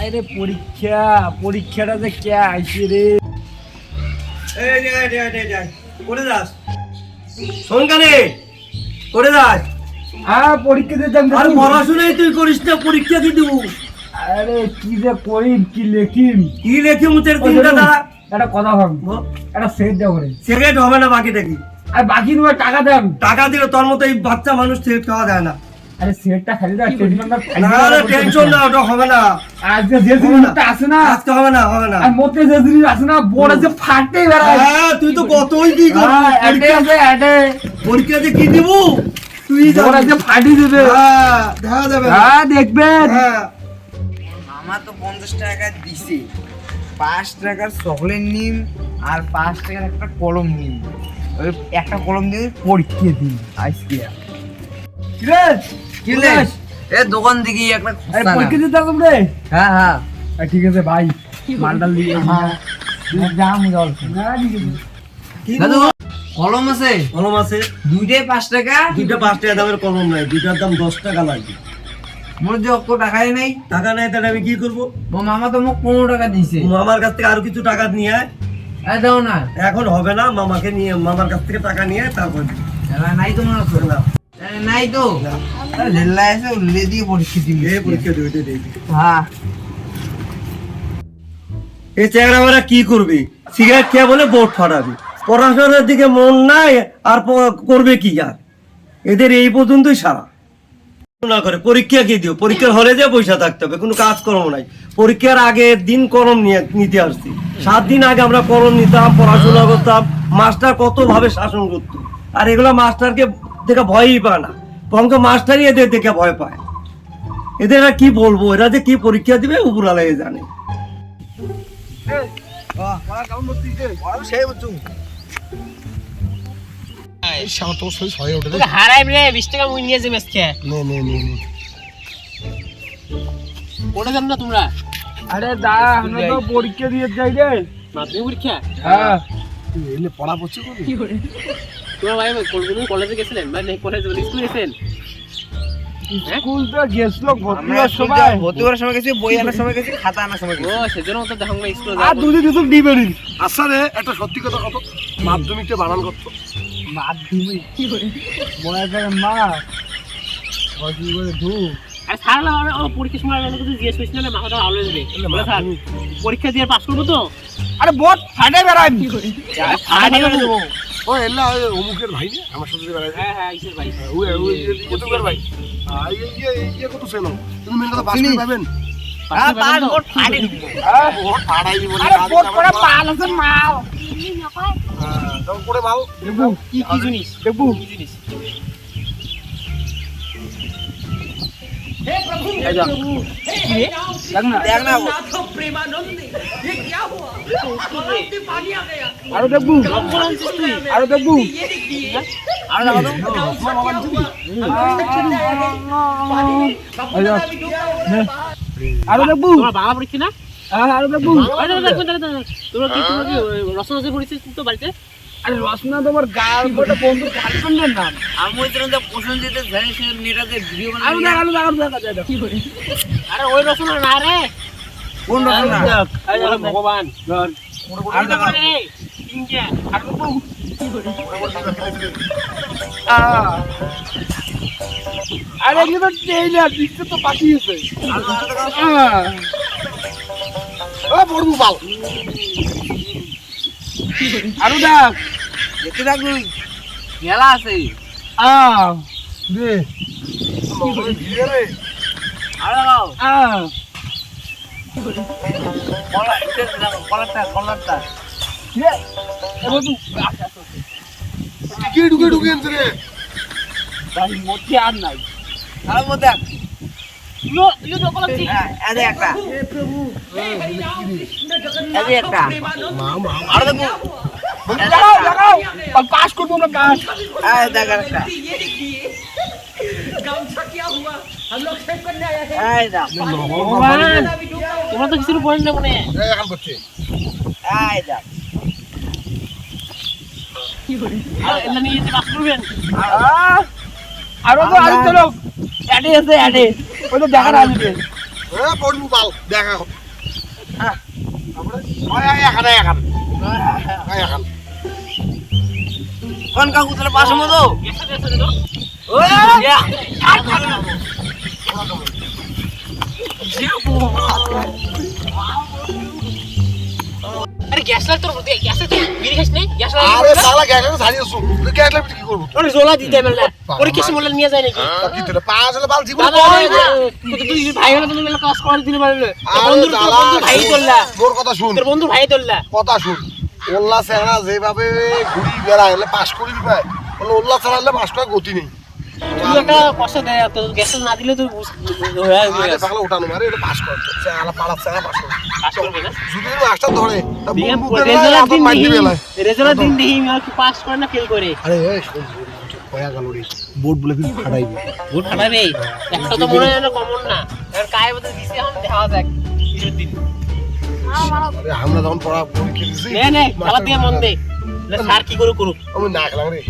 আরে পরীক্ষাটা যে কে আইছে রে। করে যাস শোন কানে করে যাস। হ্যাঁ পরীক্ষা দিতাম। আর পড়াশোনাই তুই করিস না, পরীক্ষা কি দিব? আরে কি যে করি, কি লেখিম কি লেখি মুতের তিনটা দ্বারা একটা কথা ভাববো, একটা সেট দেবো রে। সেকেন্ড হবে না, বাকিটা কি? আর বাকি তোমার টাকা দেন। টাকা দিলে তোর মতো এই বাচ্চা মানুষ সেট খাওয়া যায় না। আরে সেটটা খালি না, টেনশন না, ওটা হবে না। আজকে যে জিনিসটা আছে না, আজকে হবে না, হবে না। আর মতে যে জিনিস আছে না, বড় যে ফাটে বেড়ায়। হ্যাঁ তুই তো কতই কি পরীক্ষাতে কি দিব তুই বড় যে ফাটি দেবে। হ্যাঁ দেখা যাবে। হ্যাঁ দেখবেন। হ্যাঁ মামা তো 50 টাকা দিছে, 5 টাকার চকলেট নিম আর 5 টাকার একটা কলম নিম। ওই একটা কলম দিয়ে পরীক্ষা দিই আজকে। কি রে এ দোকান থেকে একটা খস্তা পরীক্ষা দিতে আসলাম রে। হ্যাঁ হ্যাঁ ঠিক আছে ভাই, মান্ডাল দিয়ে যাম জল। দাদু কলম আছে? কলম আছে দুইটাই 5 টাকা। দুইটা 5 টাকা দামের কলম নাই, দুইটার দাম 10 টাকা লাগবে। মোর যে অত টাকাই নাই। টাকা নাই তাহলে আমি কি করবো? মামা তো মোক 15 টাকা দিছে। মামার কাছ থেকে আরো কিছু টাকা নিয়ে আয়। দাও না, এখন হবে না, মামাকে নিয়ে মামার কাছ থেকে টাকা নিয়ে আয়, তারপর দিবি। নাই তো মনে না নাই তো লেলা আছে লে দিয়ে পরীক্ষা দিবি। এই পরীক্ষা দিবি দেখবি। হ্যাঁ এই চেহারা ওরা কি করবে? সিগারেট খেয়ে বলে বোর্ড ফাটাবে, পড়াশোনার দিকে মন নাই আর করবে কি? আর এদের এই পর্যন্তই সারা না করে। পরীক্ষা কি দিও? পরীক্ষার হলে যে পয়সা থাকতে হবে, কোনো কাজকর্ম নাই। পরীক্ষার আগের দিন কলম নিতে আসছি, 7 দিন আগে আমরা কলম নিতাম, পড়াশোনা করতাম। মাস্টার কত ভাবে শাসন করতো, আর এগুলো মাস্টারকে দেখে ভয়ই পায় না, বরঞ্চ মাস্টারই এদের দেখে ভয় পায়। এদের আর কি বলবো, এরা যে কি পরীক্ষা দিবে উপরালাই জানে। হারাই রে 20 টাকা মুই নিয়ে যাবে আজকে। ওটা জানো না তোমরা? আরে দা আমরা তো পরীক্ষা দিয়ে যাই রে। মাধ্যমিক পরীক্ষা? হ্যাঁ এলে পড়া পড়ছে কোন? তোমরা ভাই কলেজে গেছিলেন? মানে কলেজে স্কুলে গেছেন? স্কুল তো গেছিল ভর্তি আমরা হওয়ার সময়। ভর্তি করার সময় গেছি, বই আনার সময় গেছি, খাতা আনার সময় ও গেছি। সেজন্য তো দেখো আমরা স্কুলে আর যাবো। দুদিন দুদিন দিবেন। আচ্ছা রে, একটা সত্যি কথা কত, মাধ্যমিকটা বানান করতো মাধ্যমিক কি করে মনে করে মা অজি করে ধু। আর স্যার ও পরীক্ষার সময় আমি কিছু জিজ্ঞেস করেছিলাম, মাথাটা আউলে দেবে। বলে স্যার পরীক্ষা দিয়ে পাস করবো তো? আরে বহুত ফাটে বেড়াই। ও এলা অমুকের ভাই না আমার সাথে বেড়ায়। হ্যাঁ হ্যাঁ ইসের ভাই। ওই ইউটিউবার ভাই। এই কত সেন তুমি মেন কথা পাস করে পাবেন। হ্যাঁ পাঁচ ভোট ফাড়ে দিব। ও ফাড়াই দিব না। আরে বহুত করে পাল আছে মাল। হ্যাঁ তো করে মাল দেখবু কি কি জিনিস? দেখবু কি জিনিস? এই যা দেখ না দেখ না আরো দেখবু আরো দেখবু আর দেখো তো আরো দেখবু তোমার বাংলা পরীক্ষা না? আরো দেখবু। তোমরা কি রচনা যে পড়েছিস তো বাড়িতে? আরে রচনা তোমার গার্লফ্রেন্ড বন্ধু গার্লফ্রেন্ডের নাম। আমি ওই দিন প্রশ্ন দিতে যাই, সে নেটাতে ভিডিও আরো বানাই। দেখ আরো দেখ দেখ কি করে আরে ওই রচনা না রে। কোন রচনা? ভগবান আর দেখো রে ইন্ডিয়া আর দেখবু আরে এগুলো তো ট্রেইলার দিচ্ছে তো পাঠিয়েছে। ও বড়বু পাল আরো দেখ দেখতে থাক তুই, মেলা আছে। দে আর লাগাও কলারটা কি ঢুকে এনছে রে? মধ্যে আর নাই। আর মধ্যে ইউ তো বলছি এদে একটা এদে একটা আর দেখো লাগাও লাগাও পাস করবো আমরা পাস। এই দেখ একটা এই দেখ ভগবান তোমরা তো কিছু পয়েন্ট না মনে এখন করছে এই দেখ আর এটা নিয়ে যে পাস করবেন। আরো তো আরো চলো অ্যাডে আছে অ্যাডে ওই তো দেখা আসবে। পড়বো বাল দেখা এখন কোন কাকু তাহলে পাশের মতো আরে গ্যাস লাইট তোর গ্যাস লাইট বিড়ি খাস নেই গ্যাস লাইট আরে সালা গ্যাস ছাড়িয়েছো তুই গ্যাস লাগবে কি করবো তোর জোলা দিতে মেলা পরীক্ষা সময় নিয়ে যায় নাকি কি তোরা পাঁচ হলে বাল জীবন দাদা তুই ভাই হলে তুমি কাজ করে দিতে পারলে বন্ধু ভাই তোল্লা তোর কথা শুন তোর বন্ধু ভাই তোল্লা কথা শুন ওল্লা সেনা যেভাবে ঘুরি বেড়ায় এলে পাস করি পায় বলে ওল্লা চালালে পাস করার গতি নেই তুই একটা কষ্ট দেয় তোর গ্যাস না দিলে তুই আরে পাগলা ওঠানো মারে এটা পাস করতে সেনা পাড়া সেনা পাস করতে কাজ করবে না যদি মাস্টার ধরে তা বুকে রেজাল্ট দিন মাইর দিবে লাই রেজাল্ট দিন দেখি আর কি পাস করে না ফেল করে আরে এই শুন কয়া গেল রে বোর্ড বলে কিন্তু ফাটাইবে ভোট ফাটাবে একটা তো মনে হয় না কমন না আর কায় বলতে দিছি এখন দেখা যাক কিছুর দিন আরে আমরা যখন পড়া পরীক্ষা দিছি নে নে খেলা দিয়ে মন দে স্যার কি করুক আমি না খেলাম রে